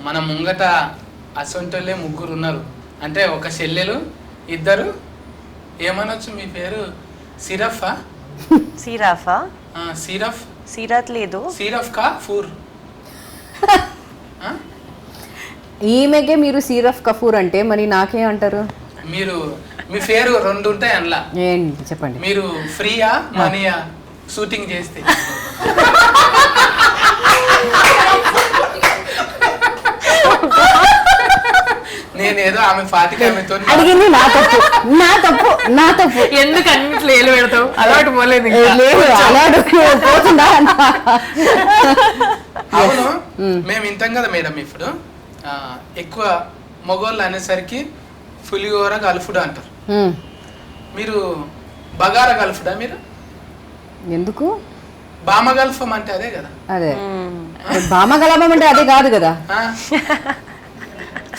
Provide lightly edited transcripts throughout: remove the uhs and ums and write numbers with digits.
మన ముంగట అసొంటోళ్ళే ముగ్గురు ఉన్నారు. అంటే ఒక చెల్లెలు, ఇద్దరు ఏమనొచ్చు మీ పేరు? సిరఫా? సిరాఫా? సిరఫ్ సిరాత్ లేదు. సిరఫ్ కా ఫూర్? ఈమెకే మీరు సిరఫ్ కఫూర్ అంటే మరి నాకే అంటారు? మీరు మీ పేరు రెండు ఉంటాయి అందులో. ఏంటి చెప్పండి. మీరు ఫ్రీయా మనీయా షూటింగ్ చేస్తే? నేనేదో ఆమె ఫాతిక ఆమెతో అడిగింది నా తప్పు ఎందుకు అన్నిట్లో ఏలు పెడతావు? అలవాటు పోలేదు. లేదు అలవాటు పోతుందా? అవును, మేము వింటాం కదా మేడం. ఇప్పుడు ఎక్కువ మగోళ్ళు అనేసరికి పులిహోర గల్ఫుడు అంటారు. మీరు బగారా గల్ఫుడా? మీరు ఎందుకు బామ గల్ఫం అంటే అదే కదా? అదే బామ గలభం అంటే అదే కాదు కదా.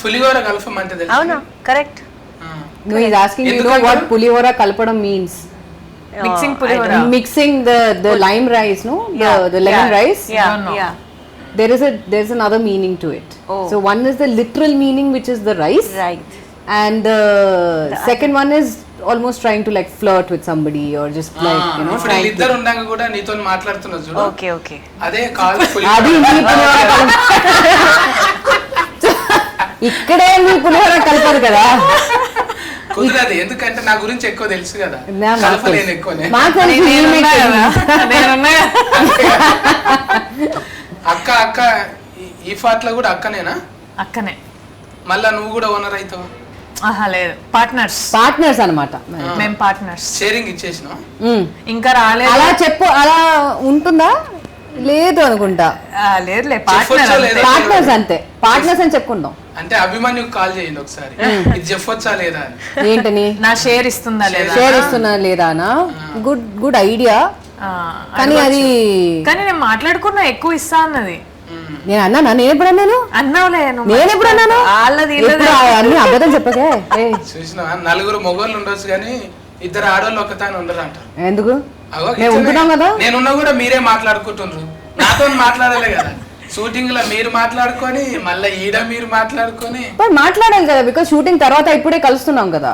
పులిహోర గల్ఫం అంటే తెలుసు. అవునా? Correct. No, he's asking you know what pulihora kalpadam means. Mixing pulihora. Mixing the lime rice, no? The lemon rice. Yeah. There's another meaning to it. So one is the literal meaning, which is the rice. Right. And the second one is almost trying to like flirt with somebody or just like you know ఇప్పుడు ఇద్దరు ఉండంగా కూడా నీతో మాట్లాడుతున్నారు చూడు. Okay అదే call అది మీ పులిహోర ఇక్కడే మీ పులిహోర కలపదు కదా. కుదరదు, ఎందుకంటే నా గురించి ఎక్కువ తెలుసు కదా. కలపలేను ఎక్కువనే. అక్క ఈ ఫాట్ లో కూడా అక్కనేనా? అక్కనే. మళ్ళా నువ్వు కూడా ఓనర్ అవుతావు? లేదు, పార్ట్నర్స్ అన్నమాట. మేము పార్ట్నర్స్. షేరింగ్ ఇచ్చేసిన ఇంకా రాలేదు. అలా చెప్పు, అలా ఉంటుందా? లేదు అనుకుంటా. లేదులే, పార్ట్నర్స్ అంతే. పార్ట్నర్స్ అని చెప్పుకుందాం. అంటే అభిమన్యు కాల్ చేయండి ఒకసారి, ఇది చెప్పొచ్చా లేదా అని. ఏంటని? నా షేర్ ఇస్తుందా లేదా? షేర్ ఇస్తున్నా లేదానా? Good idea. కానీ అది నేను మాట్లాడుకున్నా ఎక్కువ ఇస్తా అన్నది. నేను అన్నానా? నేను ఎప్పుడు అన్నాను? అన్నావులే. నేను ఎప్పుడు అన్నాను? అన్ని అబద్ధం చెప్పకే. చూసినా నలుగురు మొగోళ్ళు ఉండొచ్చు కానీ ఇద్దరు ఆడవాళ్ళు ఒకతాని ఉండరు అంటారు. ఎందుకు? ఉంటున్నాం కదా. నేనున్నా కూడా మీరే మాట్లాడుకుంటున్నారు, నాతో మాట్లాడాలి కదా. షూటింగ్ లో మీరు మాట్లాడుకొని మళ్ళీ ఈడ మీరు మాట్లాడుకొని మాట్లాడాలి కదా. బికాస్ షూటింగ్ తర్వాత ఇప్పుడే కలుస్తున్నాం కదా.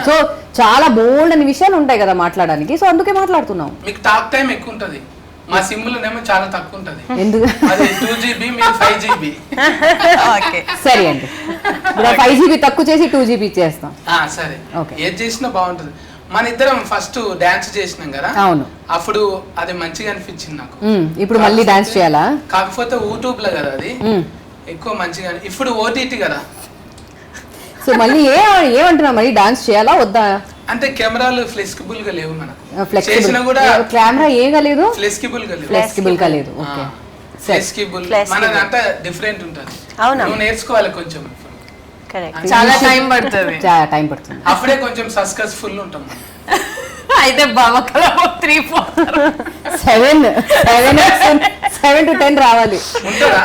సో చాలా బోల్డ్ అని విషయాలు ఉంటాయి కదా మాట్లాడడానికి. సో అందుకే మాట్లాడుతున్నాం. మీకు టాక్ టైం ఎక్కువ ఉంటది, మా సిమ్లోనేమో చాలా తక్కువ ఉంటది. ఎందుకు? అది 2GB, మీరు 5GB. సరే అండి, 5GB తక్కువ చేసి 2GB చేస్తాం. సరే, ఏది చేసినా బాగుంటది. మన ఇద్దరం ఫస్ట్ డాన్స్ చేసినాం కదా. అవును, అప్పుడు అది మంచిగా అనిపించింది నాకు. ఇప్పుడు మళ్ళీ డాన్స్ చేయాలా? కాకపోతే యూట్యూబ్ లో కదా అది ఎక్కువ మంచిగా. ఇప్పుడు ఓటీటీ కదా. సో మళ్ళీ ఏమంటున్నా, మళ్ళీ డాన్స్ చేయాలా వద్దా? అంటే కెమెరాలు ఫ్లెక్సిబుల్ గా లేవు మనకు. కెమెరా ఏగా లేదు, ఫ్లెక్సిబుల్ గా లేదు. ఓకే, ఫ్లెక్సిబుల్ మనది అంతా డిఫరెంట్ ఉంటుంది. నువ్వు నేర్చుకోవాలి కొంచెం. చాలా టైం పడుతుంది. అప్పుడే కొంచెం సక్సెస్ఫుల్ ఉంటాం. అయితే బాబా 7 to 10 రావాలి. ఉంటుందా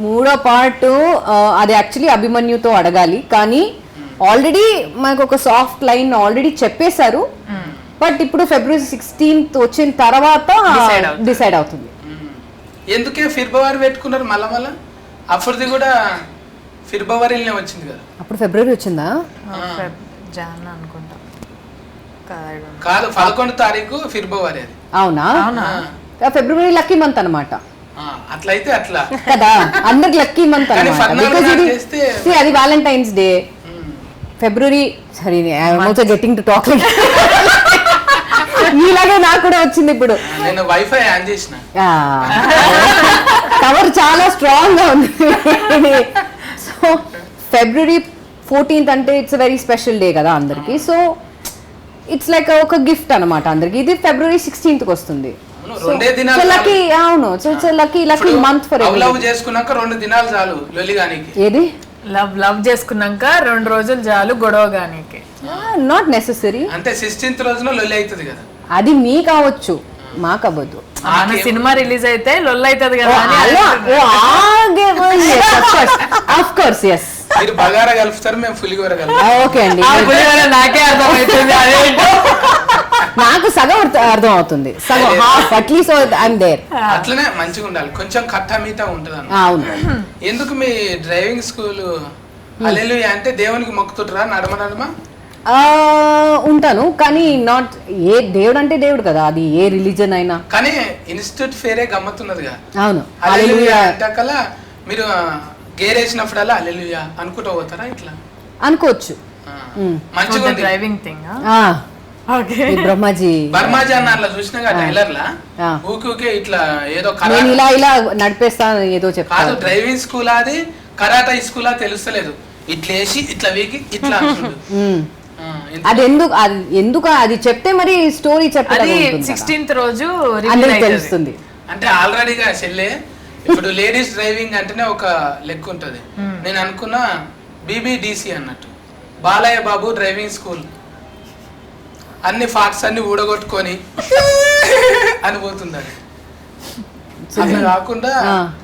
మూడో పార్ట్? అది యాక్చువల్లీ అభిమన్యుతో అడగాలి. కానీ ఆల్రెడీ మనకు ఒక సాఫ్ట్ లైన్ ఆల్రెడీ చెప్పేశారు. బట్ ఇప్పుడు February 16th వచ్చిన తర్వాత డిసైడ్ అవుతుంది. ఎందుకే ఫిబ్రవరి పెట్టుకున్నారు మళ్ళా? అప్పుడుది కూడా ఫిబ్రవరిలోనే వచ్చింది కదా. అప్పుడు ఫిబ్రవరి వచ్చిందా? అనుకుంటా కాదు, 11వ తారీఖు ఫిబ్రవరి. అది అవునా? ఫిబ్రవరి లక్కీ మంత్ అన్నమాట. అట్లయితే అట్లా కదా, అందరికి లక్కీ మంత్ అన్నమాట. అది వ్యాలంటైన్స్ డే. ఫిబ్రవరి, సరే I'm also getting to talk. ఇలాగే నాకు కూడా వచ్చింది ఇప్పుడు. నేను వైఫై ఆన్ చేసిన. కవర్ చాలా స్ట్రాంగ్ గా ఉంది. సో February 14th అంటే ఇట్స్ వెరీ స్పెషల్ డే కదా అందరికి. సో ఇట్స్ లైక్ ఒక గిఫ్ట్ అనమాట అందరికి. ఇది February 16th కి వస్తుంది. లక్కీ. అవును, లక్కీ మంత్ ఫర్ లవ్ చేసుకున్నాక 2 దినాలు చాలు లొలిగానికి. ఏది? లవ్ చేసుకున్నాక 2 రోజులు చాలు గొడవగానికి. Not necessary. అంటే 16th రోజున లొల్లి అవుతుంది కదా. అది మీ కావచ్చు, మాకు అవ్వదు. సినిమా రిలీజ్ అయితే లొల్లి అవుతుంది కదా. Of course, yes. మీరు బగారా కలుపుతారు, మేము పులిహోర కలుపుతాం. ఓకే అండి, నాకే అర్థమవుతుంది. నాకు సగం అర్థం అవుతుంది, సగం హాఫ్ అట్లీస్ట్ ఐఎమ్ దేర్. అట్లనే మంచిగా ఉండాలి, కొంచెం కట్టా మీట ఉంటుంది. అవును. ఎందుకు మీ డ్రైవింగ్ స్కూల్ హల్లెలూయా అంటే దేవునికి మొక్కుతుంటారా నడమ ఉంటాను, కానీ నాట్ ఏ దేవుడు అంటే దేవుడు కదా, అది ఏ రిలీజన్ అయినా. కానీ ఇన్స్టిట్యూట్ ఫేరే గమ్మత్తున్నదిగా. అవును, హల్లెలూయా అంటకల్లా మీరు గేర్ వేసినప్పుడల్లా హల్లెలూయా అనుకుంటూ పోతారా ఇట్లా? అనుకోవచ్చు. మంచిగా ఉంది డ్రైవింగ్ థింగ్. బ్రహ్మాజీ బర్మాజీ అన్న అట్లా చూసినా టైలర్ లా ఊకే ఇట్లా ఏదో నేను ఇలా నడిపేస్తాను ఏదో చెప్తాను. డ్రైవింగ్ స్కూల్ అది కరాటా స్కూల్ తెలుస్తలేదు. ఇట్లా వేసి ఇట్లా వీకి ఇట్లా అది ఎందుకు అది చెప్తే మరి స్టోరీ చెప్పాలి. 16th రోజు అందరికి తెలుస్తుంది. అంటే ఆల్రెడీగా చెల్లె ఇప్పుడు లేడీస్ డ్రైవింగ్ అంటేనే ఒక లెక్క ఉంటది. నేను అనుకున్నా బీబీడీసీ అన్నట్టు బాలయ్య బాబు డ్రైవింగ్ స్కూల్ అన్ని ఫాక్స్ అన్ని ఊడగొట్టుకొని అనిపోతుంది. అది అట్లా కాకుండా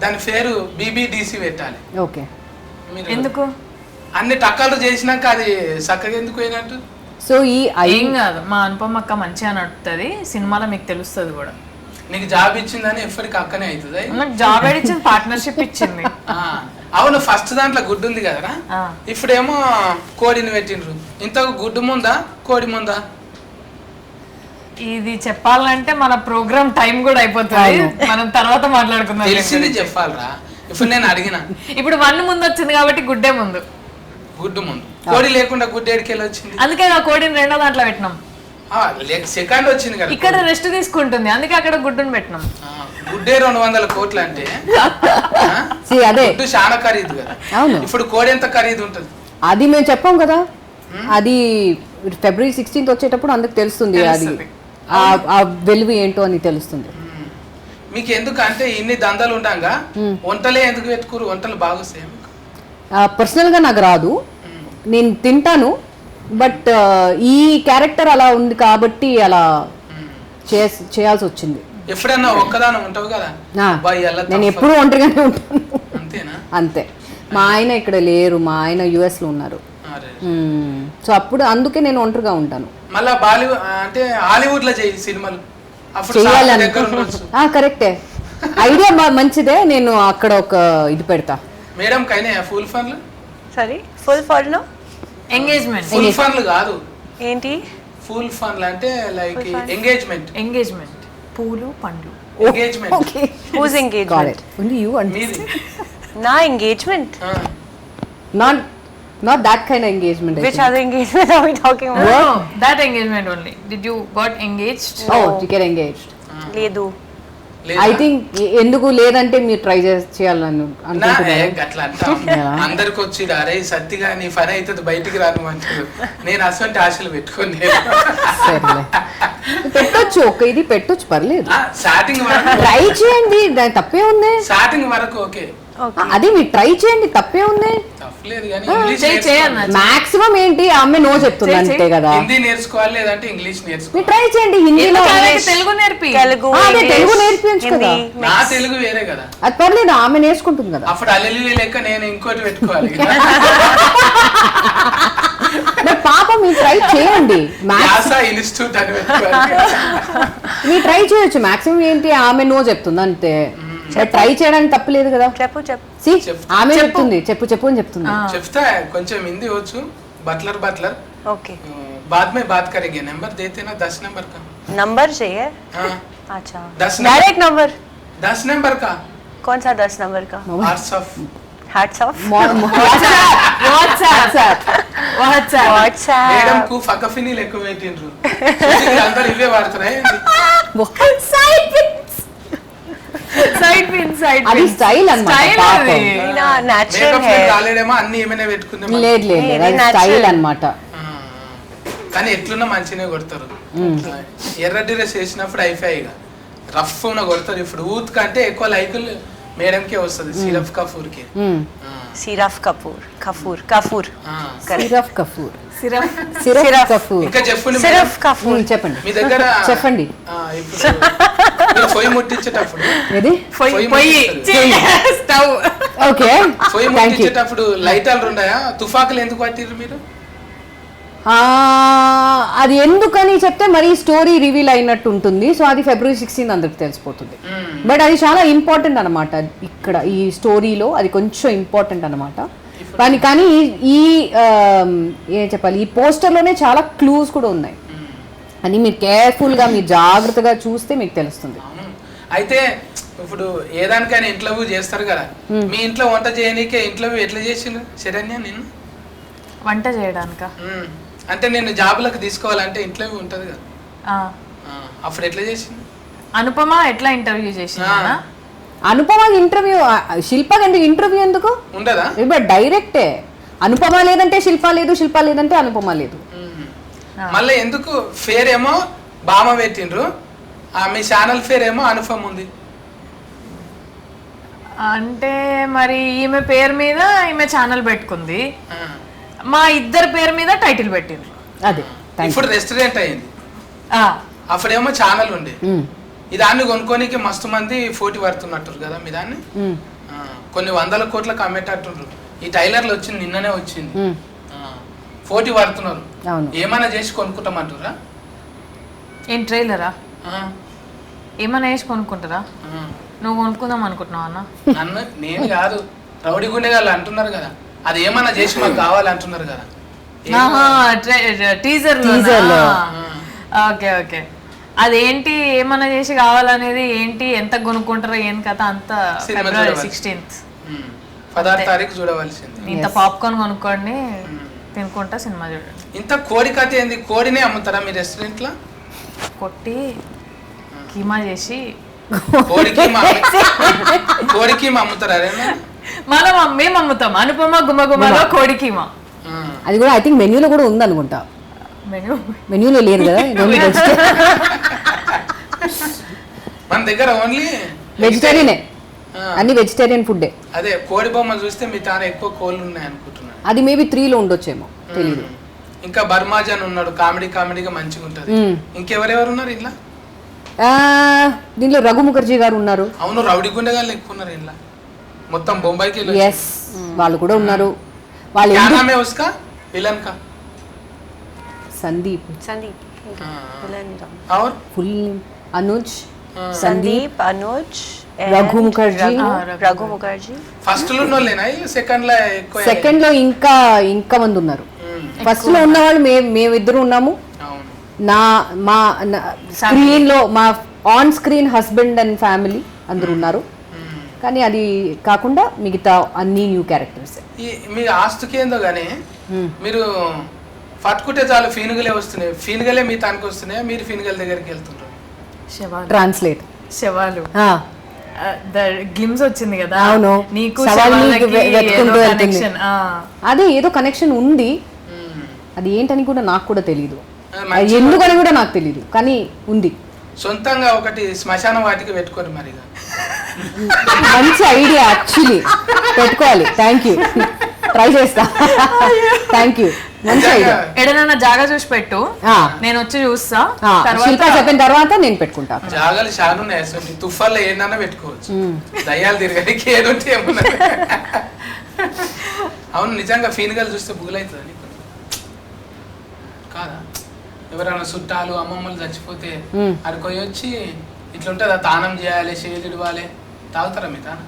దాని పేరు బీబీడీసీ పెట్టాలి. ఓకే, ఎందుకు అన్ని టక్కలు చేసినాక అది చక్కగా ఎందుకు అయినట్టు? సో ఏం కాదు, మా అనుపమ అక్క మంచిగా నడుపుతుంది సినిమాలో, మీకు తెలుస్తుంది కూడా. నీకు జాబ్ ఇచ్చిందని ఎప్పటికి అక్కనే అవుతుంది. నాకు జాబ్ ఇచ్చింది, పార్ట్నర్షిప్ ఇచ్చింది. అవును, ఫస్ట్ దాంట్లో గుడ్డు ఉంది కదరా, ఇప్పుడేమో కోడిని పెట్టిండ్రు. ఇంతకు గుడ్డు ముందా కోడి ముందా? ఇది చెప్పాలంటే మన ప్రోగ్రామ్ టైం కూడా అయిపోతుంది, మనం తర్వాత మాట్లాడుకుందాం. తెలిసింది చెప్పాలరా. ఇప్పుడు నేను అడిగిన, ఇప్పుడు 1 ముందు వచ్చింది కాబట్టి గుడ్డే ముందు. గుడ్డు ముందు కోడి లేకుండా గుడ్డు ఎడికెళ్ళి వచ్చింది. అందుకే ఆ కోడిని 2వ దాంట్లో పెట్టినాం. సెకండ్ వచ్చింది కదా, ఇక్కడ రెస్ట్ తీసుకుంటుంది, అందుకే అక్కడ గుడ్డుని పెట్టినాం. గుడ్డే 200 కోట్లు అంటే అదే గుడ్డు చాలా ఖరీదు కదా. ఇప్పుడు కోడి ఎంత ఖరీదు ఉంటుంది అది మేము చెప్పాం కదా. అది February 16th వచ్చేటప్పుడు అందుకు తెలుస్తుంది, అది ఆ వెలుగు ఏంటో అని తెలుస్తుంది. మీకు ఎందుకు అంటే ఇన్ని దందాలు ఉండంగా వంటలే ఎందుకు పెట్టుకోరు? వంటలు బాగా వస్తాయి. పర్సనల్ గా నాకు రాదు, నేను తింటాను, బట్ ఈ క్యారెక్టర్ అలా ఉంది కాబట్టి అలా చేయాల్సి వచ్చింది. ఎప్పుడన్నా ఒక్కదానం ఉంటావు కదా, నేను ఎప్పుడు ఒంటరిగానే ఉంటాను. అంతేనా? అంతే. మా ఆయన ఇక్కడ లేరు, మా ఆయన US లో ఉన్నారు. సో అప్పుడు అందుకే నేను ఒంటరిగా ఉంటాను. మళ్ళా బాలీవుడ్ అంటే హాలీవుడ్ లో చేయి సినిమాలు చేయాలని. కరెక్టే, ఐడియా మంచిదే. నేను అక్కడ ఒక ఇది పెడతా. మేడం కైనా ఫుల్ ఫన్లు? సారీ, ఫుల్ ఫన్లు ఎంగేజ్మెంట్. ఫుల్ ఫన్లు కాదు, ఏంటి ఫుల్ ఫన్లు అంటే లైక్ ఎంగేజ్మెంట్. ఎంగేజ్మెంట్ పూలు పండ్లు. Engagement. Whose engagement? Only you and మీది. నా engagement? not that kind of engagement. Which other engagement are we talking about? No, that engagement only. Did you got engaged? Oh, you get engaged. లేదు. I think ఎందుకు లేదంటే మీరు try చేయాలని అనుకుంటున్నారు. అట్లా అంటాం అందరికి వచ్చి అరే సత్తిగా నీ పని అవుతుంది బయటికి రాను అంటారు. నేను అసలు ఆశలు పెట్టుకోండి. పెట్టొచ్చు, ఒక ఇది పెట్టొచ్చు, పర్లేదు. స్టార్టింగ్ వరకు ట్రై చేయండి, దాని తప్పే ఉంది. స్టార్టింగ్ వరకు ఓకే, అదే మీరు ట్రై చేయండి, తప్పే ఉంది. తప్పలేదు కానీ ఇంగ్లీష్ మాక్సిమం ఏంటి అమ్మాయి నో చెప్తుంది అంతే కదా. హిందీ నేర్చుకోవాలి లేదంటే ఇంగ్లీష్ నేర్చుకోవాలి. మీరు ట్రై చేయండి, హిందీలో తెలుగు నేర్పి. తెలుగు నేర్పించు కదా. నా తెలుగు వేరే కదా, అది పర్లేదు, ఆమె నేర్చుకుంటుంది కదా. అప్పుడు అల్లెలు లెక్క నేను ఇంకోటి పెట్టుకోవాలి. పాప మీరు ట్రై చేయండి, ఇన్స్టిట్యూట్ అని పెట్టుకోవాలి. మీరు ట్రై చేయొచ్చు. మాక్సిమం ఏంటి ఆమె నో చెప్తుంది అంతే. ట్రై చేయడానికి తప్పలేదు కదా. ఆమె చెప్తుంది చెప్పు చెప్పు అని చెప్తుంది. చెప్తా కొంచెం హిందీ వచ్చు. बटलर ओके बाद में बात करेंगे. नंबर देते ना 10 नंबर का. नंबर चाहिए? हाँ. अच्छा 10 डायरेक्ट नंबर? 10 नंबर का. कौन सा 10 नंबर का? व्हाट्सएप. మేడం కు ఫకఫిని లెక్క పెట్టిండ్రు. అందరూ ఇవే వాడుతున్నాయి. సైడ్ పిన్ అది స్టైల్ అన్నమాట. నేచురల్ హెయిర్ రాలేడేమో అన్ని ఏమైనా పెట్టుకుందాం. లేదు అది స్టైల్ అన్నమాట. కానీ ఎట్లున్నా మంచినే కొడతారు. ఎర్ర డ్రెస్ వేసినప్పుడు అయిపోయిగా రఫ్ ఉన్న కొడతారు. ఇప్పుడు ఊత్ కంటే ఎక్కువ లైకులు మేడంకే వస్తుంది. సిరఫ్ కపూర్ కి. సిరఫ్ కపూర్ ఇంకా చెప్పండి. సిరఫ్ కపూర్ చెప్పండి. మీ దగ్గర చెప్పండి. ఇప్పుడు పొయ్యి ముట్టించేటప్పుడు ఓకే పొయ్యి ముట్టించేటప్పుడు లైటర్లు ఉన్నాయా? తుఫాకులు ఎందుకు పట్టిర్రు మీరు? అది ఎందుకని చెప్తే మరి స్టోరీ రివీల్ అయినట్టు ఉంటుంది. సో అది February 16 అందరికి తెలిసిపోతుంది. బట్ అది చాలా ఇంపార్టెంట్ అనమాట. ఇక్కడ ఈ స్టోరీలో అది కొంచెం ఇంపార్టెంట్ అనమాట. కానీ ఈ ఏం చెప్పాలి, ఈ పోస్టర్లోనే చాలా క్లూస్ కూడా ఉన్నాయి. అని మీరు కేర్ఫుల్గా మీరు జాగ్రత్తగా చూస్తే మీకు తెలుస్తుంది. అయితే ఇప్పుడు ఏదానికైనా ఇంటర్వ్యూ చేస్తారు కదా, మీ ఇంట్లో వంట చేయనీకే ఇంటర్వ్యూ ఎట్లా చేసిండు శరణ్య నిన్ను? వంట చేయడానికా? అంటే నేను జాబులకు తీసుకోవాలంటే ఇంటర్వ్యూ ఉంటది కదా, అప్పుడు ఎట్లా చేసింది? అనుపమ ఎట్లా ఇంటర్వ్యూ చేసిందా? అనుపమ ఇంటర్వ్యూ, శిల్పకి ఎందుకు ఇంటర్వ్యూ ఎందుకు ఉండదా? ఇప్పుడు డైరెక్టే. అనుపమ లేదంటే శిల్ప లేదు, శిల్ప లేదంటే అనుపమ లేదు. మళ్ళీ ఎందుకు ఫేర్ ఏమో బామ పెట్టిండ్రు, మీ ఛానల్ ఫేర్ ఏమో అనుపమ ఉంది. అంటే మరి ఈమె పేరు మీద ఈమె ఛానల్ పెట్టుకుంది, మా ఇద్దరు పేరు మీద టైటిల్ పెట్టిండ్రు. అదే ఇప్పుడు రెస్టారెంట్ అయింది, అప్పుడేమో ఛానల్ ఉండే. ఈ దాన్ని కొనుక్కోనికి మస్తు మంది పోటీ పడుతున్నట్టు కదా మీ దాన్ని. కొన్ని 100 కోట్లకు అమ్మేటట్టుండ్రు. ఈ టైలర్లు వచ్చింది నిన్ననే వచ్చింది, పోటీ పడుతున్నారు. ఏమైనా చేసి కొనుక్కుంటామంటారా? ఏం ట్రైలరా? ఏమైనా వేసి కొనుక్కుంటారా? నువ్వు కొనుక్కుందాం అనుకుంటున్నావు అన్న? నన్ను నేను కాదు, రౌడీ గుండెగాళ్ళు అంటున్నారు కదా, అది ఏమన్నా చేసి మాకు కావాలంటున్నారు కదా. టీజర్. Okay okay. అదేంటి ఏమన్నా చేసి కావాలనేది ఏంటి, ఎంత కొనుక్కుంటారో ఏం కథ అంతా February 16th 16వ తారీఖు చూడవలసింది. ఇంత పాప్కార్న్ కొనుక్కోండి, తినుకుంటా సినిమా చూడండి. ఇంత కోడి కథ ఏంది? కోడినే అమ్ముతారా మీ రెస్టారెంట్ లో? కొట్టి కీమా చేసి కోడికి అమ్ముతారా? మేము అమ్ముతాం. అనుపమ గుమగుమలో కోడి కీమా. అది కూడా ఐ థింక్ మెన్యూలో కూడా ఉంది అనుకుంటా. మెన్యూలో లేదు కదా, మన దగ్గర ఓన్లీ వెజిటేరియనే, అన్ని వెజిటేరియన్ ఫుడ్డే. అదే కోడి బొమ్మ చూస్తే మీ తాన ఎక్కువ కోళ్ళు ఉన్నాయి అనుకుంటున్నాను. అది మేబీ 3లో ఉండొచ్చేమో తెలియదు. ఇంకా బర్మాజన్ ఉన్నాడు, కామెడీగా మంచిగా ఉంటది. ఇంకెవరెవరు ఉన్నారు ఇలా? దీంట్లో రఘు ముఖర్జీ గారు ఉన్నారు. అవును, రౌడీ గుండెగాళ్ళు ఎక్కువ ఉన్నారు ఇలా, మొత్తం బొంబాయికి. ఎస్, వాళ్ళు కూడా ఉన్నారు. వాళ్ళు విలన్ కా సందీప్ ఫుల్ అనుజ్ సందీప్ అనుజ్ రఘు ముఖర్జీ ఫస్ట్ లో ఉన్నోళ్ళేనా? సెకండ్ లో ఎక్కువ? సెకండ్ లో ఇంకా మంది ఉన్నారు. ఫస్ట్ లో ఉన్న వాళ్ళు మేమిద్దరు ఉన్నాము. మా స్క్రీన్ లో మా on screen husband and family అందరు ఉన్నారు. కానీ అది కాకుండా మిగతా అన్ని న్యూ క్యారెక్టర్స్. మీ ఆస్తుకి ఏందో గానీ మీరు పట్టుకుంటే చాలు ఫీనుగలే వస్తున్నాయి, ఫీనుగలే మీ తానికి వస్తున్నాయి, మీరు ఫీనుగల దగ్గరికి వెళ్తుంటారు. ట్రాన్స్లేట్ శవాలు గ్లిమ్స్ వచ్చింది కదా. అవును, నీకు అదే ఏదో కనెక్షన్ ఉంది. అది ఏంటని కూడా నాకు కూడా తెలీదు, ఎందుకని కూడా నాకు తెలీదు, కానీ ఉంది. సొంతంగా ఒకటి శ్మశాన వాటికి పెట్టుకోరు మరి. మంచి ఐడియా యాక్చువల్లీ, పెట్టుకోవాలి. థ్యాంక్ యూ, ట్రై చేస్తా. థ్యాంక్ యూ, మంచి ఐడియా. ఎడనన్నా జాగా చూసి పెట్టు, నేను వచ్చి చూస్తా. చెప్పిన తర్వాత నేను పెట్టుకుంటా. జాగాలు చాలా ఉన్నాయి, తుఫాన్లో ఏదన్నా పెట్టుకోవచ్చు, దయ్యాలు తిరగడానికి ఏదంటే ఏమన్నా. అవును, నిజంగా ఫీనుగలు చూస్తే బుగులవుతుంది కాదా? ఎవరైనా చుట్టాలు అమ్మమ్మలు చచ్చిపోతే అక్కడికి వచ్చి ఇట్లుంటుందా, తానం చేయాలి, షేలు ఇవ్వాలి, తాగుతారా మీ తాను?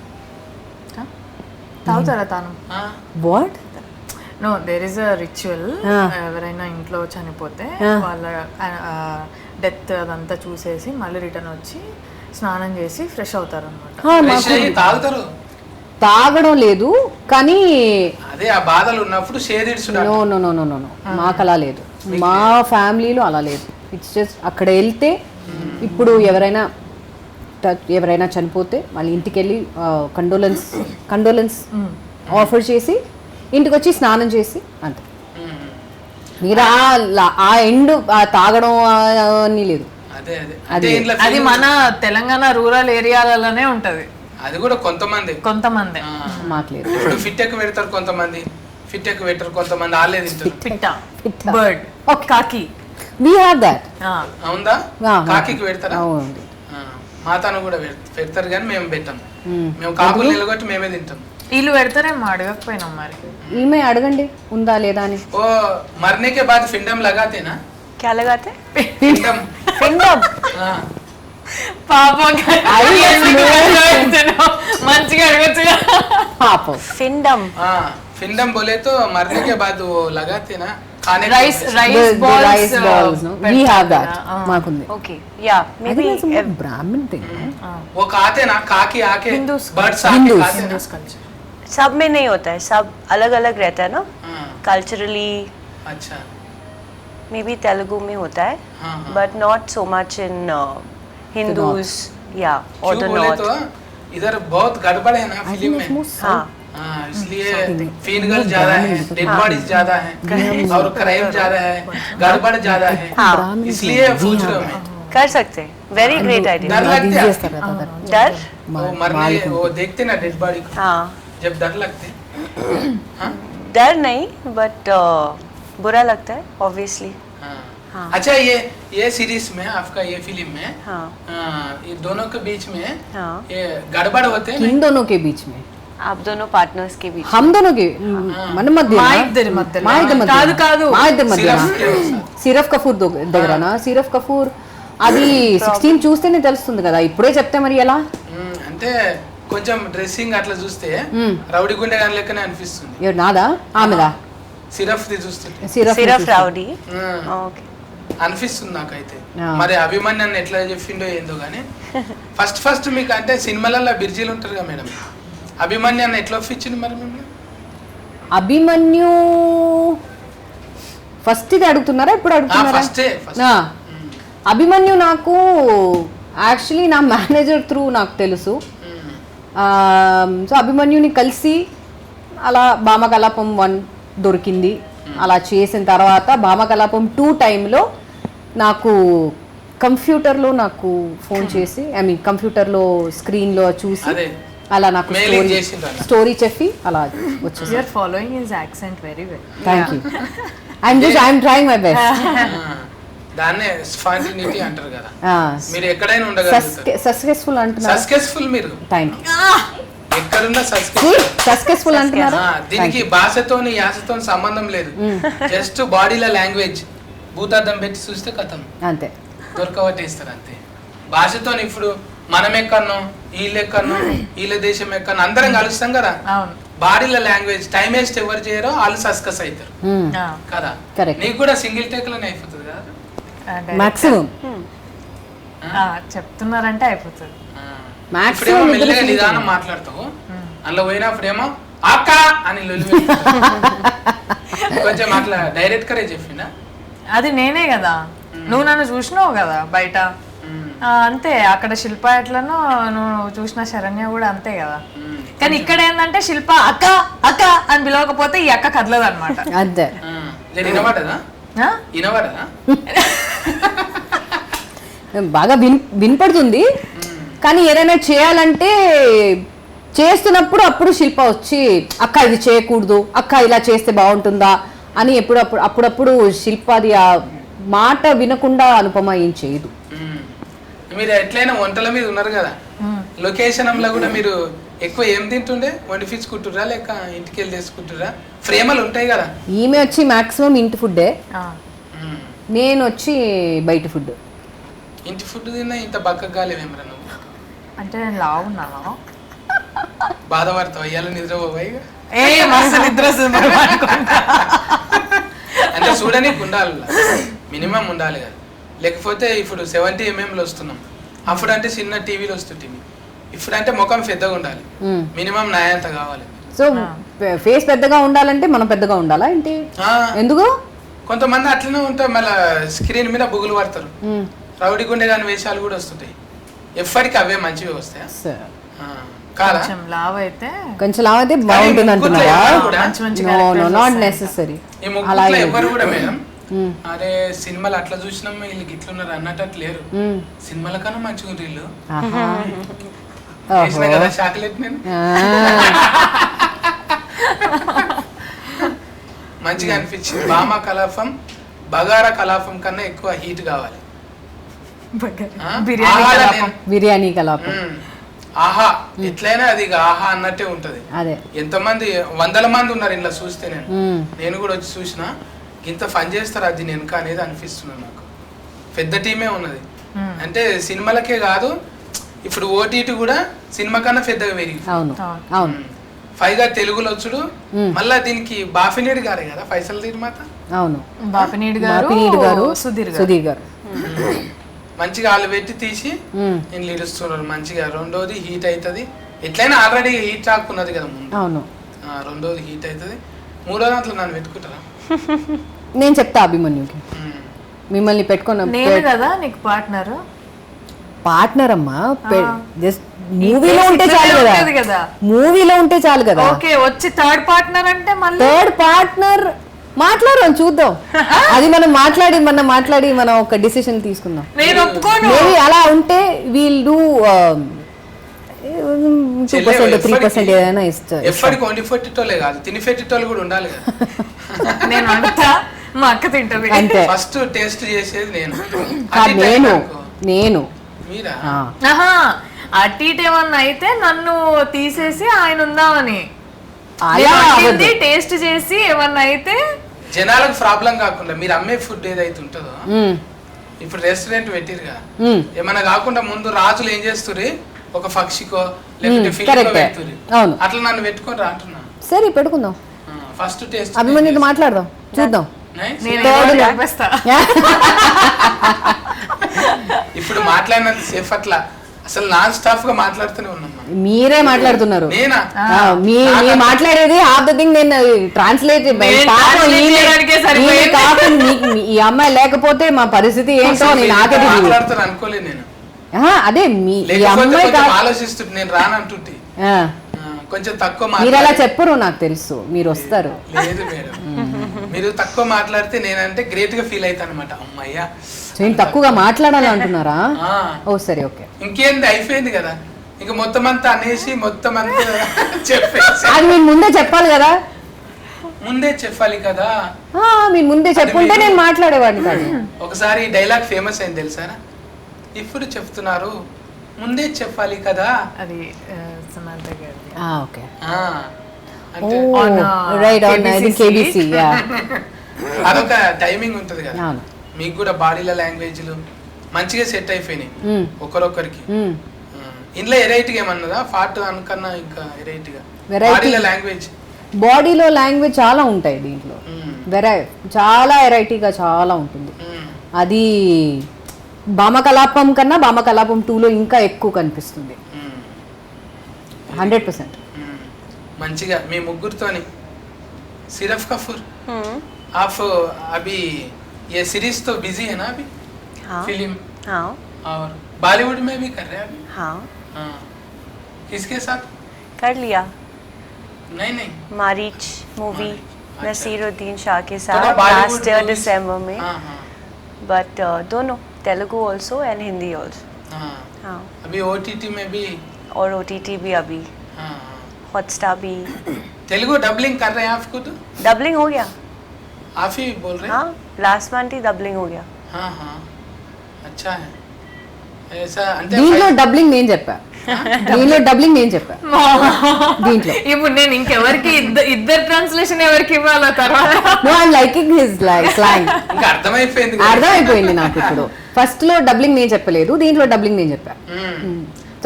తాగుతారా తాను? What? No, there is a ritual. ఎవరైనా ఇంట్లో చనిపోతే వాళ్ళ డెత్ అదంతా చూసేసి మళ్ళీ రిటర్న్ వచ్చి స్నానం చేసి ఫ్రెష్ అవుతారు అనమాట. తాగుతారు? తాగడం లేదు, కానీ అదే ఆ బాధలు ఉన్నప్పుడు no no no no no, మాకు అలా లేదు. మా ఫ్యామిలీలో అలా లేదు. ఇట్స్ జస్ట్ అక్కడ వెళ్తే, ఇప్పుడు ఎవరైనా చనిపోతే వాళ్ళ ఇంటికి వెళ్ళి కండోలెన్స్ ఆఫర్ చేసి ఇంటికి వచ్చి స్నానం చేసి అంతే. మీరు ఆ ఎండ్ తాగడం అని లేదు. అది మన తెలంగాణ రూరల్ ఏరియాలలోనే ఉంటది. అది కూడా కొంతమంది మాకు లేదు. ఇప్పుడు ఫిట్ ఎక్కువ పెడతారు కొంతమంది, ఫిట్ ఎక్కువ పెట్టారు కొంతమంది, ఆలే తింటారు. బర్డ్ కాకి we have that. అవుందా? కాకికి పెడతారా? మాతాను కూడా పెడతారు కానీ మేము పెట్టాం. మేము కాకులు నిలగొట్టి మేమే తింటాం. వీళ్ళు పెడతారేమో అడగకపోయినాం మరి. ఈమె అడగండి ఉందా లేదా అని. वो मरने के बाद फिंडम लगाते ना, क्या लगाते? फिंडम. फिंडम. हाँ, పాపం మంచిగా అడగచ్చు. పాపం. फिंडम. हाँ, फिंडम बोले तो मरने के बाद वो लगाते ना, खाने को రైస్ बोले. Rice balls rice balls we have that మాకుంది. Okay. Yeah. అది Maybe. బ్రాహ్మణ్ థింగ్. वो खाते ना, खा के आके Hindus बर्ड्स Hindus. आके खाते ना. Hindus culture. सब में नहीं होता है. सब अलग अलग रहता है ना. हाँ, Culturally, अच्छा. maybe Telugu में होता है. हाँ, हाँ. But not so much in Hindus. Yeah. Or क्यों the बोले north. तो इधर बहुत गड़बड़ है ना फिल्म में. हाँ. हाँ, इसलिए फीनगल ज्यादा है, डेड बॉडीज ज्यादा है और क्राइम ज्यादा है, गड़बड़ ज्यादा है. हाँ. इसलिए पूछ रहा हूँ मैं. कर सकते हैं. Very great idea. डर लगता है చేస్తారు కదా. डर. वो मरने वो देखते ना डेड बॉडी को, हाँ. जब डर लगते. हाँ, डर नहीं but बुरा लगता है obviously. हाँ. हाँ. अच्छा, ये सीरीज में आपका ये फिल्म में हाँ. ये दोनों के बीच में हाँ. ये गड़बड़ होते हैं కిన్ नहीं? దోనో కే బీచ్ మే आप दोनों पार्टनर्स के बीच. హమ్ దోనో కే మన మధ్య మా ఇద్దరి మధ్యలో. మా ఇద్దరి మధ్య కాదు, కాదు. మా ఇద్దరి మధ్య सिर्फ के साथ. సిరఫ్ కపూర్ దగ్గరనా. సిరఫ్ కపూర్ అది 16 చూస్తేనే తెలుస్తుంది కదా, ఇప్పుడే చెప్తే మరి ఎలా. అంటే కొంచెం డ్రెస్సింగ్ అట్లా చూస్తే రౌడీ గుండె గాని లెక్కనే అనిపిస్తుంది. ఎవరు నాదా ఆమెదా. సిరఫ్ ది చూస్తుంటే సిరఫ్ सिर्फ राउडी. మ్మ్. Okay. అనిపిస్తుంది నాకైతే. ఆ. మరి అభిమన్యు ఎట్లా చెప్పిండో ఏందో గానీ ఫస్ట్ మీకు అంటే సినిమాలలో బిర్జీలు ఉంటారుగా మేడం, అభిమన్యు అన్న ఎట్లా ఒప్పించింది మరి మిమ్మల్ని? అభిమన్యు ఫస్ట్ ఇది అడుగుతున్నారా ఇప్పుడు అడుగుతున్నారా? ఫస్టే ఫస్ట్. ఆ, అభిమన్యు నాకు యాక్చువల్లీ నా మేనేజర్ త్రూ నాకు తెలుసు. సో అభిమన్యుని కలిసి అలా భామకలాపం 1 దొరికింది. అలా చేసిన తర్వాత భామకలాపం 2 టైంలో నాకు కంప్యూటర్లో నాకు ఫోన్ చేసి కంప్యూటర్లో స్క్రీన్లో చూసి అదే అలా నాకు Mailing చేసిండ్రు అలా. స్టోరీ చెప్పి అలా వచ్చేసి. You are following his accent very well. Thank you. I'm trying my best. దాన్నే స్పాంటినిటీ అంటారు కదా, మీరు ఎక్కడైనా ఉండగలుగుతారు. సక్సెస్ఫుల్ అంటున్నారా? సక్సెస్ఫుల్ మీరు థ్యాంక్ యూ. ఎక్కడున్నా సక్సెస్ఫుల్. సక్సెస్ఫుల్ అంటున్నారా? దీనికి భాషతోని యాసతోని సంబంధం లేదు, జస్ట్ బాడీలో లాంగ్వేజ్ భూతార్థం పెట్టి చూస్తే కథం అంతే. దొరకవట్టేస్తారు అంతే. భాషతోని ఇప్పుడు మనం ఎక్కన్నో వీళ్ళు ఎక్కన్నో వీళ్ళ దేశం ఎక్కన్నో అందరం కలుస్తాం కదా, అవును. బాడీలో లాంగ్వేజ్ టైం వేస్ట్ ఎవరు చేయరో వాళ్ళు సస్కస్ అవుతారు కదా. Correct. నీకు కూడా సింగిల్ టేక్ లోనే అయిపోతుంది కదా. మాక్సిమం చెప్తున్నారంటే అయిపోతుంది. ఇప్పుడేమో మెల్లగా నిదానం మాట్లాడతావు, అందులో పోయినప్పుడేమో అక్క అని లొల్లి పెడతావు. కొంచెం అట్లా డైరెక్ట్ కరే చెప్పినా. అది నేనే కదా, నువ్వు నన్ను చూసినావు కదా బయట. అంతే, అక్కడ శిల్ప ఎట్లనో నువ్వు చూసిన శరణ్య కూడా అంతే కదా. కానీ ఇక్కడ ఏంటంటే శిల్ప అక్క అక్క అని పిలవకపోతే ఈ అక్క కదలదు అనమాట. అంతే. వినబడదా వినబడదా బాగా వినపడుతుంది. కానీ ఏదైనా చేయాలంటే చేస్తున్నప్పుడు అప్పుడు శిల్ప వచ్చి అక్క ఇది చేయకూడదు, అక్క ఇలా చేస్తే బాగుంటుందా అని అప్పుడప్పుడు శిల్ప అది ఆ మాట వినకుండా అనుపమ ఏం చేయదు. మీరు ఎట్లయినా వంటల మీద ఉన్నారు కదా, లొకేషన్ లో కూడా మీరు ఎక్కువ ఏం తింటుండే? వండిపించుకుంటుర్రా లేక ఇంటికి వెళ్ళి తీసుకుంటుర్రా? ఫ్రేమలు ఉంటాయి కదా. ఈమె వచ్చి మాక్సిమం ఇంటి ఫుడ్డే, నేను వచ్చి బయట ఫుడ్. ఇంటి ఫుడ్ తిన్నా ఇంత బక్కగా కాలేవేమరా నువ్వు? అంటే నేను లావు ఉన్నాను. బాధపడతావు అయ్యాలు నిద్రపోయి మస్తు నిద్ర వస్తుంది అంటే చూడనీకి ఉండాలి, మినిమం ఉండాలి కదా. లేకపోతే ఇప్పుడు 70 mm వస్తున్నాం, అప్పుడు అంటే చిన్న టీవీలో వస్తుంటివి, ఇప్పుడు అంటే ముఖం పెద్దగా ఉండాలి, మినిమం నాయంత కావాలి. సో ఫేస్ పెద్దగా ఉండాలంటే మనం పెద్దగా ఉండాలా ఏంటి? ఎందుకు? కొంతమంది అట్లనే ఉంటారు, మళ్ళీ స్క్రీన్ మీద బుగులు పడతారు, రౌడీ గుండె గాని వేషాలు కూడా వస్తుంటాయి. ఎప్పటికీ అవే మంచివి వస్తాయా కాదా? కొంచెం లావ్ అయితే బాగుంటుంది అంటున్నారా? Not necessary. ఈ ముగ్గురులో ఎవరు కూడా మేడం అరే సినిమాలు అట్లా చూసినాం వీళ్ళు గిట్లున్నారు అన్నట్టు లేరు, సినిమాల కన్నా మంచిగా వీళ్ళు కదా. చాక్లెట్ నేను మంచిగా అనిపించింది. భామ కలాపం బగారా కలాపం కన్నా ఎక్కువ హీట్ కావాలి. బిర్యానీ కలాపం. ఆహా ఎట్లయినా అది ఇక ఆహా అన్నట్టే ఉంటది. అదే ఎంతమంది 100 మంది ఉన్నారు ఇంట్లో చూస్తే నేను కూడా వచ్చి చూసిన ఇంత ఫన్ చేస్తారు అది వెనుక అనేది అనిపిస్తున్నాను నాకు. పెద్ద టీమే ఉన్నది అంటే సినిమాలకే కాదు ఇప్పుడు ఓటీటీ కూడా సినిమా కన్నా పెద్దగా పెరిగి. అవును అవును పైగా తెలుగులో వచ్చుడు మళ్ళా దీనికి బాఫినేడు గారే కదా పైసలు నిర్మాత. అవును బాపినీడు గారు సుధీర్ గారు మంచిగా వాళ్ళు పెట్టి తీసి నేను లీడుస్తున్నారు మంచిగా. రెండోది హీట్ అవుతుంది ఎట్లయినా ఆల్రెడీ హీట్ రాకున్నది కదా ముందు. అవును రెండోది హీట్ అవుతుంది. మూడో దాంట్లో నన్ను పెట్టుకుంటారా? నేను చెప్తా అభిమన్యుకి మిమ్మల్ని పెట్టుకున్నా నేను కదా నీకు పార్ట్నర్ అమ్మా. జస్ట్ మూవీలో ఉంటే చాలు కదా, మూవీలో ఉంటే చాలు కదా. ఓకే వచ్చి థర్డ్ పార్ట్నర్ అంటే మళ్ళీ థర్డ్ పార్ట్నర్ మాట్లాడదాం చూద్దాం. అది మనం మాట్లాడి మనం ఒక డిసిషన్ తీసుకుందాం. నేను ఒప్పుకోను. మేబీ అలా ఉంటే వీల్ డూ 2% 3% ఏదైనా ఇస్తారు. ఎప్పటికి వండి పెట్టేటోళ్ళే కాదు తిని పెట్టేటోళ్ళు కూడా ఉండాలి కదా. నేను వండుతా మా అక్క తింటది అంతే. ఫస్ట్ టేస్ట్ చేసేది నేను మీరా? అటు ఇటు ఏమన్నా అయితే నన్ను తీసేసి ఆయన ఉందామని టేస్ట్ చేసి ఏమన్నా అయితే జనాలకు ప్రాబ్లం కాకుండా మీరు అమ్మే ఫుడ్ ఏదైతే ఉంటుందో ఇప్పుడు రెస్టారెంట్ పెట్టిరుగా ఏమన్నా కాకుండా ముందు రాజులు ఏం చేస్తుర్రు ఒక పక్షికో లేకపోతే ఫిల్మ్కో పెడుతుర్రు. అట్లా నన్ను పెట్టుకొని రా అంటున్నా. సరే పెట్టుకుందాం. ఫస్ట్ టేస్ట్ అభిమన్యుతో మాట్లాడదాం చూద్దాం. ఇప్పుడు మాట్లాడినంత సేఫ్ అట్లా అసలు నాన్ స్టాప్ గా మాట్లాడుతూనే ఉన్నాం. మీరే మాట్లాడుతున్నారు. నేనా మాట్లాడేది హాఫ్ ద థింగ్ నేను ట్రాన్స్లేట్. ఈ అమ్మాయి లేకపోతే మా పరిస్థితి ఏంటో నేను మాట్లాడతాను అనుకోలేదు నేను. అదే మీ అమ్మాయి ఆలోచిస్తుంటే నేను రానంటుంటే కొంచెం తక్కువ మీరు అలా చెప్పరు నాకు తెలుసు మీరు వస్తారు. లేదు మేడం మీరు తక్కువ మాట్లాడితే నేనంటే గ్రేట్ గా ఫీల్ అవుతాను అనమాట. అమ్మయ్యా నేను తక్కువగా మాట్లాడాలి అంటున్నారా? ఓ సరే ఓకే ఇంకేంది అయిపోయింది కదా ఇంక మొత్తం అంతా అనేసి మొత్తం అంతా చెప్పేసి అది మీరు ముందే చెప్పాలి కదా. ముందే చెప్పాలి కదా మీరు ముందే చెప్పుంటే నేను మాట్లాడేవాడిని కాదు. ఒకసారి డైలాగ్ ఫేమస్ అయింది తెలుసారా? ఇప్పుడు చెప్తున్నారు ముందే చెప్పాలి కదా. అది సమంత గారి ఓకే అదొక టైమింగ్ ఉంటది కదా. మీకు కూడా బాడీల లాంగ్వేజ్లు మంచిగా సెట్ అయిపోయినాయి ఒకరొకరికి. ఇంట్లో వెరైటీగా ఏమన్నదా పార్ట్ అనుకన్నా ఇంకా వెరైటీగా బాడీలో లాంగ్వేజ్ చాలా ఉంటాయి దీంట్లో. చాలా వెరైటీగా చాలా ఉంటుంది. అది భామకలాపం కన్నా భామకలాపం 2లో ఇంకా ఎక్కువ కనిపిస్తుంది. 100%. మంచిగా మీ ముగ్గురుతోని सिर्फ कपूर आप अभी ये सीरीज तो बिजी है ना अभी? फिल्म और बॉलीवुड में भी कर रहे हैं अभी? किसके साथ कर लिया? नहीं मारीच मूवी नसीरुद्दीन शाह के साथ लास्ट ईयर दिसंबर में. बट दोनों Telugu also and Hindi also. अभी ओटीटी में भी और ओटीटी भी अभी हॉटस्टार भी. तेलुगु डबलिंग कर रहे हैं आप खुद? डबलिंग हो गया. आप ही बोल रहे हैं? हाँ लास्ट मंथ ही डबलिंग हो गया. हाँ अच्छा है ऐसा. దీంట్లో డబ్లింగ్ నేను చెప్పా. దీంట్లో ఇప్పుడు నేను ఇంకెవరికి ఇద్దరు ట్రాన్స్లేషన్ ఎవరికి ఇవ్వాలో తర్వాత. No I liking his slang. ఇంకా అర్థమైపోయింది నాకు. ఇప్పుడు ఫస్ట్ లో డబ్లింగ్ నేను చెప్పలేదు, దీంట్లో డబ్లింగ్ నేను చెప్పా.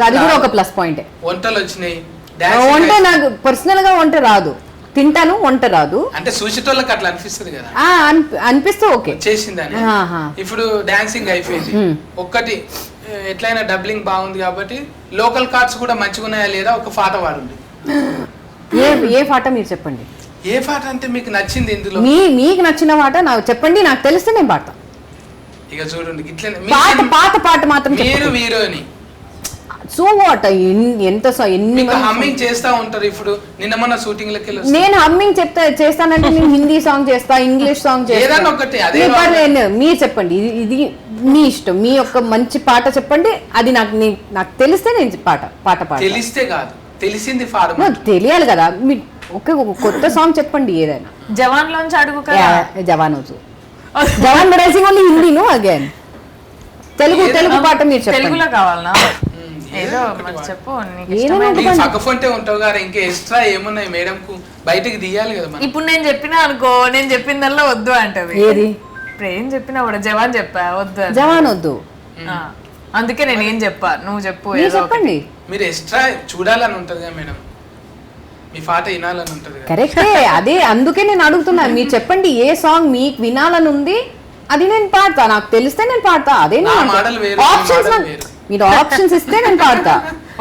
అది కూడా ఒక ప్లస్ పాయింటే. వంటలు వచ్చినాయి. వంట నాకు పర్సనల్ గా వంట రాదు, తింటాను, వంట రాదు. అంటే చూసేటోళ్ళకి అట్లా అనిపిస్తుంది కదా. అనిపిస్తే ఓకే చేసిందని. ఇప్పుడు డాన్సింగ్ అయిపోయింది. ఒక్కటి ఎట్లయినా డబ్లింగ్ బాగుంది కాబట్టి లోకల్ కార్డ్స్ కూడా మంచిగా ఉన్నాయా లేదా ఒక పాట పాడండి. ఏ పాట మీరు చెప్పండి. ఏ పాట అంటే మీకు నచ్చింది ఇందులో? మీకు నచ్చిన పాట నాకు చెప్పండి, నాకు తెలిస్తే నేను పాడతా. ఇక చూడండి ఇట్లనే పాట మాత్రం మీరు హీరోని సో వాట్ ఎంత ఎన్ని హమ్మింగ్ చేస్తా ఉంటారు. ఇప్పుడు నిన్న మొన్న షూటింగ్ లకి నేను హమ్మింగ్ చేస్తానంటే నేను హిందీ సాంగ్ చేస్తా, ఇంగ్లీష్ సాంగ్ చేస్తా. మీరు చెప్పండి, ఇది మీ ఇష్టం. మీ యొక్క మంచి పాట చెప్పండి, అది నాకు తెలిస్తే నేను పాట పాట తెలిస్తే కాదు తెలిసింది తెలియాలి కదా. మీరు ఒక కొత్త సాంగ్ చెప్పండి ఏదైనా. జవాన్ లోంచి అడుగు. Jawan only Hindi no again Telugu పాట మీరు చెప్పండి. తెలుగులో కావాలనా? ఏదో మరి చెప్పు నీకు ఏదైనా ఇష్టమైన ఒక నీకు పక్కఫొంటే ఉంటావు కదా, ఇంకా ఎక్స్ట్రా ఏమున్నాయి మేడం కు బయటికి తీయాలి కదా మనం. ఇప్పుడు నేను చెప్పినా అనుకో, నేను చెప్పిందల్లా వద్దు అంటది. ఏది ఇప్పుడు ఏం చెప్పినా కూడా జవాన్ చెప్పా వద్దు అని. జవాన్ వద్దు, ఆ, అందుకే నేను ఏం చెప్పా, నువ్వు చెప్పు మీరు ఏదో ఒకటి. చెప్పండి. మీరు ఎక్స్ట్రా చూడాలని ఉంటది కదా మేడం, మీ పాట వినాలని ఉంటది కదా. కరెక్టే, అదే అందుకే నేను అడుగుతున్నా. మీరు చెప్పండి ఏ సాంగ్ మీకు వినాలని ఉంది, అది నేను పాడతా. నాకు తెలిస్తే నేను పాడతా. అదే నా మాటలు వేరు, నీ ఆప్షన్స్ మాటలు వేరు. మీరు ఆప్షన్స్ ఇస్తే నేను పాడతా.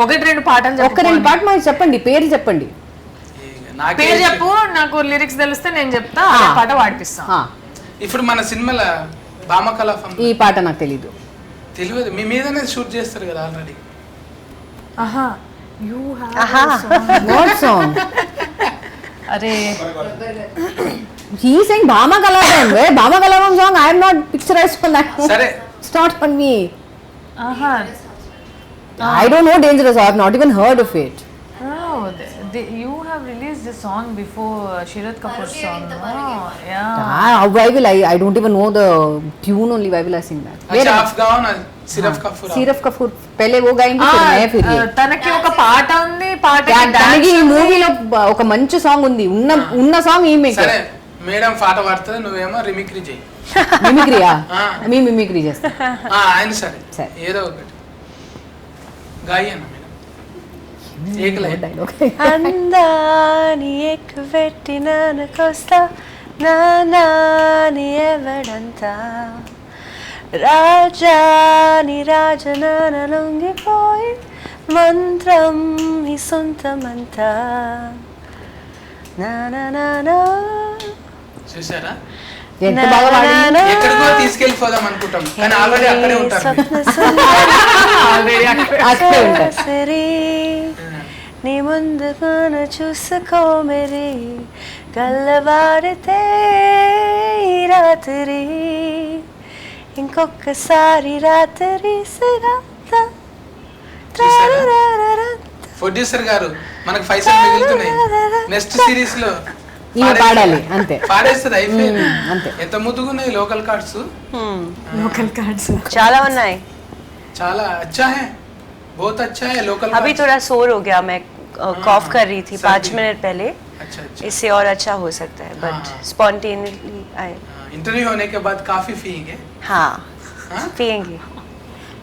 ఒకటి రెండు పాటలు చెప్పు. ఒక్క రెండు పాటలు మాకు చెప్పండి, పేర్లు చెప్పండి. నాకే పేరు చెప్పు, నాకు లిరిక్స్ తెలిస్తే నేను చెప్తా, అదే పాట పాడిపిస్తా. ఆ, ఇప్పుడు మన సినిమాల భామకలాపం ఈ పాట నాకు తెలీదు. తెలియదు, మీ మీదనే షూట్ చేస్తారు కదా ఆల్రెడీ. ఆహా యు హావ్ వాట్ సాంగ్? అరే He saying Bhama Kalavam. Where Bhama Kalavam song? I am not picturized for that. సరే It's not on me. ఆహా I don't know Dangerous. I have not even heard of it. Oh, you have released the song before Sharath Kapoor's song, no? Yeah. Why will I don't even know the tune only. Why will I sing that? अच्छा आप गाओ ना सिर्फ Kapoor Siraf Kapoor. पहले वो गाएंगे फिर मैं फिर ये. తనకి ఒక పాట ఉంది, పాట తనకి ఈ మూవీలో ఒక మంచి సాంగ్ ఉంది. ఉన్న సాంగ్ ఈమె. సరే మేడం పాట పాడుతుంది, నువ్వేమో రిమిక్రీ చేయి. మిమిక్రీయా? మీ మిమిక్రీ చేస్తా. ఆయన సరే సరే. ఏదో ఒకటి గాయి అన్న మేడం, ఏక లైన్. డైలాగ్. అందాని ఎక్కువెట్టినానకొస్తా నాని ఎవడంతా రాజాని రాజనాన లొంగిపోయి మంత్రం ఈ సొంతమంతా నానా చూసారా, ఎంత బాగా పాడింది. ఎక్కడికో తీసుకెళ్ళిపోదాం అనుకుంటాం కానీ ఆల్రెడీ అక్కడే ఉంటారు అక్కడే ఉంటారు. సరే నీ ముందుగాన చూసుకో మరి గల్లవారితే ఈ రాత్రి ఇంకొకసారి రాత్రి ప్రొడ్యూసర్ గారు మనకు పైసలు మిగులుతున్నాయి, నెక్స్ట్ సిరీస్ లో ఈమె పాడాలి అంతే. పాడేస్తుంది అయిపోయింది. అంతే. ఎంత ముద్దుగున్నాయి లోకల్ కార్డ్స్, లోకల్ కార్డ్స్ చాలా ఉన్నాయి. చాలా अच्छा है, बहुत अच्छा है लोकल अभी थोड़ा शोर हो गया, मैं कॉफ कर रही थी 5 मिनट पहले, अच्छा अच्छा। इससे और अच्छा हो सकता है बट हाँ। स्पॉन्टेनियसली आए. इंटरव्यू होने के बाद काफी पिएंगे। हाँ हाँ? पिएंगे.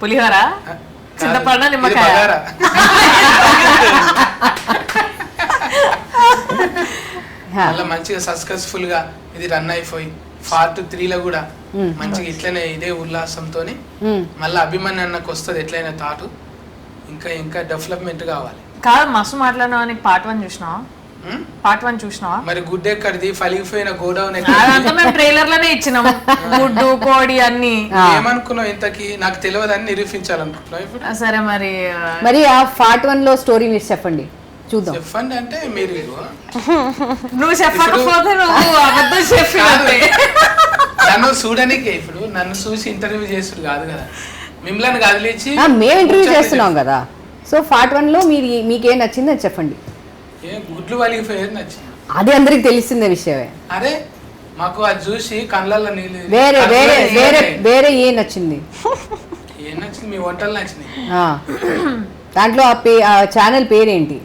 పులిహోర, हाँ? చింతపండు, ఇది నిమ్మకాయ. బగారా. మళ్ళీ మంచిగా సక్సెస్ఫుల్ గా ఇది రన్ అయిపోయి పార్ట్ 3 లో కూడా మంచిగా ఇట్లనే ఇదే ఉల్లాసంతో మళ్ళీ అభిమన్యు అన్నకు వస్తుంది ఎట్లయినా థాట్, ఇంకా ఇంకా డెవలప్మెంట్ కావాలి. కాదు మస్తు మాట్లాడినావా, నీకు పార్ట్ 1 చూసినావా? హ్మ్? పార్ట్ 1 చూసినావా? మరి గుడ్ ఎక్కడిది, ఫలిగిపోయిన గోడౌన్ అదంతా మేము ట్రైలర్ లోనే ఇచ్చినాం, గుడ్డు కోడి అన్ని. ఏమనుకున్నావు ఇంతకి, నాకు తెలియదని నిరూపించాలనుకుంటున్నావు ఇప్పుడు. సరే మరి మరి ఆ పార్ట్ 1 లో స్టోరీ మీరు చెప్పండి చూద్దాం. చెప్పండి అంటే మీరు నువ్వు చెప్పకపోతే నువ్వు అబద్ధం చెప్పి నన్ను చూడనికే, ఇప్పుడు నన్ను చూసి ఇంటర్వ్యూ చేసుడు కాదు కదా, మిమ్మల్ని కదిలించి మేము ఇంటర్వ్యూ చేస్తున్నాం కదా. సో పార్ట్ 1 లో మీకేం నచ్చింది అది చెప్పండి. ఏ గుడ్లు వలిగిపోయేది నచ్చింది, అది అందరికి తెలిసిందే విషయమే. అరే మాకు అది చూసి కళ్ళల్లో నీళ్ళు వేరే వేరే వేరే వేరే ఏం నచ్చింది? ఏం నచ్చింది, మీ వంటలు నచ్చినాయి. ఆ, దాంట్లో ఆ ఛానల్ పేరేంటి?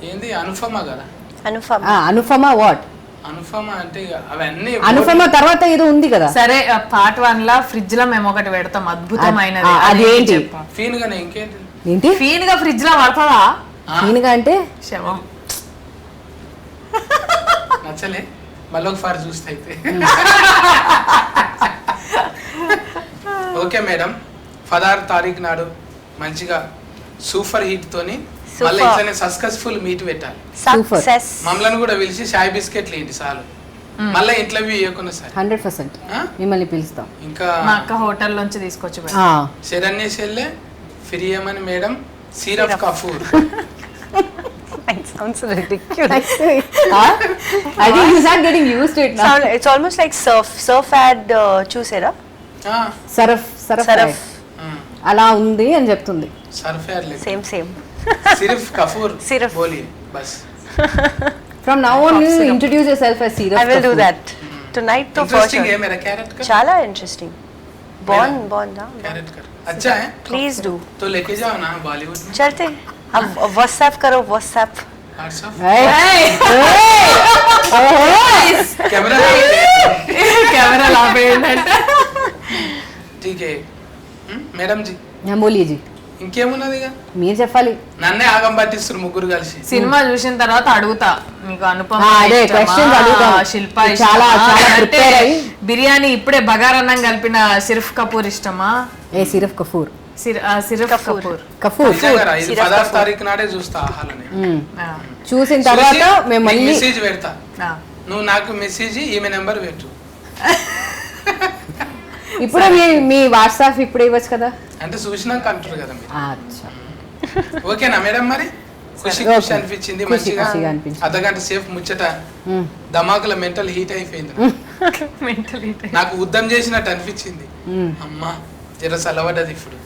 ఏంది అనుపమ కదా, अनुपम అనుపమ వాట్? అనుపమ అంటే ఇక అవన్నీ అనుపమ తర్వాత ఏదో ఉంది కదా. సరే పార్ట్ 1 లా ఫ్రిడ్జ్ లో మేము ఒకటి పెడతాం అద్భుతమైనది. అదేంటి? ఫీన్ గానే ఇంకేంటి ఏంటి ఫీన్ గా ఫ్రిడ్జ్ లో పడుతుందా? ఈయనగా అంటే శవం. నచ్చలే మళ్ళీ ఒకసారి చూస్తే అయితే. ఓకే మేడం, 16 తారీఖు నాడు మంచిగా సూపర్ హిట్ తోని మళ్ళీ ఇట్లనే సక్సెస్ఫుల్ మీట్ పెట్టాలి. सक्सेस మమ్మల్ని కూడా పిలిచి చాయ్ బిస్కెట్లు ఏంటి చాలు, మళ్ళీ ఇంటర్వ్యూ ఇవ్వకుండా సార్ 100% మిమ్మల్ని పిలుస్తాం. ఇంకా మా అక్క హోటల్ నుంచి తీసుకొచ్చి పెడతాం. శరణ్య చెల్లె ఫిరియమని madam Siraf Kapoor. it sounds ridiculous. I think you start getting used to it now. It's almost like surf ad చూసారా? సరఫ్ Saraf. అలా ఉంది అని చెప్తుంది. సర్ఫేర్ లెక్క Same సిరఫ్ కపూర్ Siraf. బోలి బస్. From now on you introduce yourself as Siraf. I will do Kapoor. that tonight to for interesting A sure. Mera carrot కర్ చాలా ఇంట్రెస్టింగ్. బాగుందా? క్యారెట్ కర్ अच्छा है प्लीज डू तो लेके जाओ ना बॉलीवुड में चलते अब व्हाट्सएप करो व्हाट्सएप व्हाट्सएप ఏయ్! कैमरा కెమెరా లాపేయండి. ठीक है మేడం జీ బోలియే జీ ఇంకేమున్నది ఇక మీరు చెప్పాలి. నన్నే ఆగం పట్టిస్తారు ముగ్గురు కలిసి సినిమా చూసిన తర్వాత అడుగుతా మీకు అనుపమ అదే ఇష్టమా? questions అడుగుతాం. శిల్ప చాలా ఇష్టమా? చాలా అంటే prepare అయ్యి. బిర్యానీ ఇప్పుడే బగారన్నం కలిపిన సిర్ఫ్ కపూర్ ఇష్టమా? ఏ సిరఫ్ కఫూర్ సిర్ఫ్ కపూర్ కఫూర్ నిజంగా ఇది 16 తారీఖు నాడే చూస్తా ఆహాలని ఆ, చూసిన తర్వాత మేము మళ్ళీ మెసేజ్ పెడతా ఆ. నువ్వు నాకు మెసేజ్ ఈమె నెంబర్ పెట్టు ఇప్పుడు మీ వాట్సాప్ ఇప్పుడు ఇవ్వచ్చు కదా. అంటే చూసినాక అంటారు కదా మీరు అచ్చా. ఓకేనా మేడం మరి ఖుషి Okay. ఖుషి అనిపించింది ఖుషి మంచిగా ఖుషిగా అనిపించింది. అర్ధగంట సేఫ్ ముచ్చట మ్మ్. ధమాకుల మెంటల్ హీట్ అయిపోయింది మెంటల్ నాకు ఉద్దం చేసినట్టు అనిపించింది మ్మ్. అమ్మా జర సలవడ్డది ఇప్పుడు